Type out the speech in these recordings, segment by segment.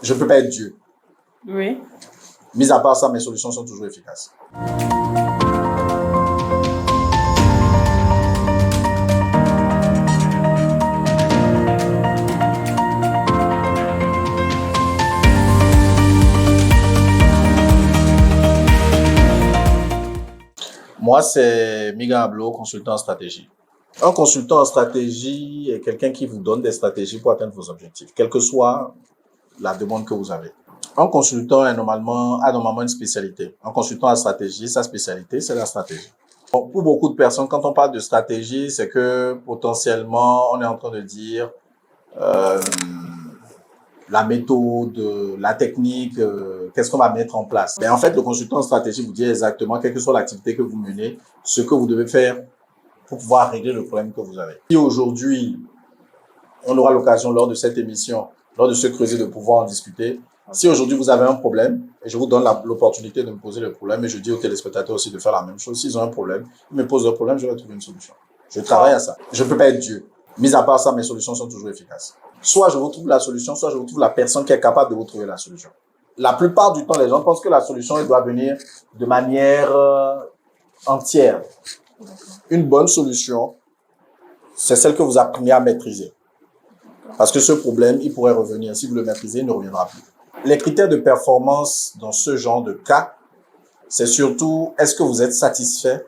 Je ne peux pas être Dieu. Oui. Mis à part ça, mes solutions sont toujours efficaces. Moi, c'est Miga Ablo, consultant en stratégie. Un consultant en stratégie est quelqu'un qui vous donne des stratégies pour atteindre vos objectifs, quelle que soit la demande que vous avez. Un consultant a normalement une spécialité. Un consultant en stratégie, sa spécialité, c'est la stratégie. Bon, pour beaucoup de personnes, quand on parle de stratégie, c'est que potentiellement, on est en train de dire la méthode, la technique, qu'est-ce qu'on va mettre en place. Mais en fait, le consultant en stratégie vous dit exactement, quelle que soit l'activité que vous menez, ce que vous devez faire pour pouvoir régler le problème que vous avez. Si aujourd'hui, on aura l'occasion lors de cette émission, lors de ce creuset, de pouvoir en discuter. Si aujourd'hui vous avez un problème, et je vous donne l'opportunité de me poser le problème, et je dis aux téléspectateurs aussi de faire la même chose, s'ils ont un problème, ils me posent le problème, je vais trouver une solution. Je travaille à ça. Je ne peux pas être Dieu. Mis à part ça, mes solutions sont toujours efficaces. Soit je vous trouve la solution, soit je vous trouve la personne qui est capable de vous trouver la solution. La plupart du temps, les gens pensent que la solution, elle doit venir de manière entière. Une bonne solution, c'est celle que vous apprenez à maîtriser. Parce que ce problème, il pourrait revenir. Si vous le maîtrisez, il ne reviendra plus. Les critères de performance dans ce genre de cas, c'est surtout, est-ce que vous êtes satisfait?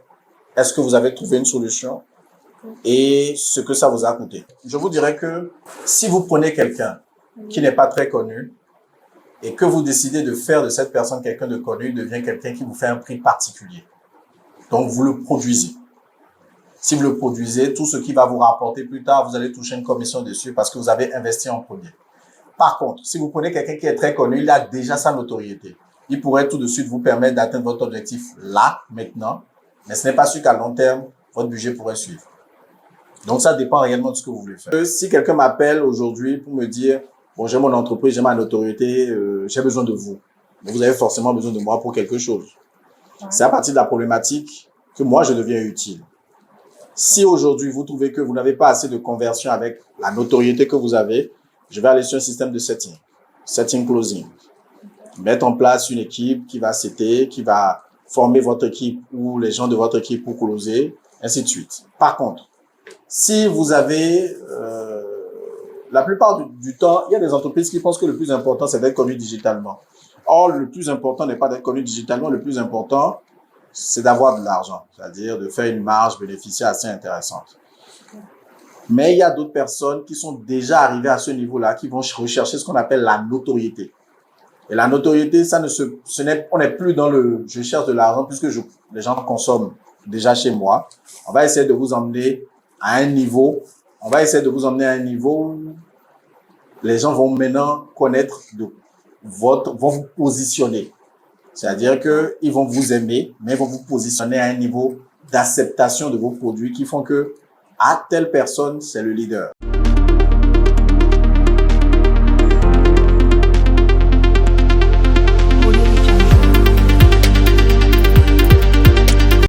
Est-ce que vous avez trouvé une solution? Et ce que ça vous a coûté. Je vous dirais que si vous prenez quelqu'un qui n'est pas très connu et que vous décidez de faire de cette personne quelqu'un de connu, il devient quelqu'un qui vous fait un prix particulier. Donc, vous le produisez. Si vous le produisez, tout ce qui va vous rapporter plus tard, vous allez toucher une commission dessus parce que vous avez investi en premier. Par contre, si vous prenez quelqu'un qui est très connu, il a déjà sa notoriété. Il pourrait tout de suite vous permettre d'atteindre votre objectif là, maintenant, mais ce n'est pas sûr qu'à long terme, votre budget pourrait suivre. Donc, ça dépend réellement de ce que vous voulez faire. Si quelqu'un m'appelle aujourd'hui pour me dire, bon, j'ai mon entreprise, j'ai ma notoriété, j'ai besoin de vous. Mais vous avez forcément besoin de moi pour quelque chose. Ouais. C'est à partir de la problématique que moi, je deviens utile. Si aujourd'hui, vous trouvez que vous n'avez pas assez de conversion avec la notoriété que vous avez, je vais aller sur un système de setting closing. Mettre en place une équipe qui va setter, qui va former votre équipe ou les gens de votre équipe pour closer, ainsi de suite. Par contre, si vous avez, la plupart du temps, il y a des entreprises qui pensent que le plus important, c'est d'être connu digitalement. Or, le plus important n'est pas d'être connu digitalement, le plus important, c'est d'avoir de l'argent, c'est-à-dire de faire une marge bénéficiaire assez intéressante. Mais il y a d'autres personnes qui sont déjà arrivées à ce niveau-là, qui vont rechercher ce qu'on appelle la notoriété. Et la notoriété, on n'est plus dans le « je cherche de l'argent » puisque les gens consomment déjà chez moi. On va essayer de vous emmener à un niveau, où les gens vont maintenant connaître vont vous positionner. C'est-à-dire qu'ils vont vous aimer, mais ils vont vous positionner à un niveau d'acceptation de vos produits qui font que, à telle personne, c'est le leader.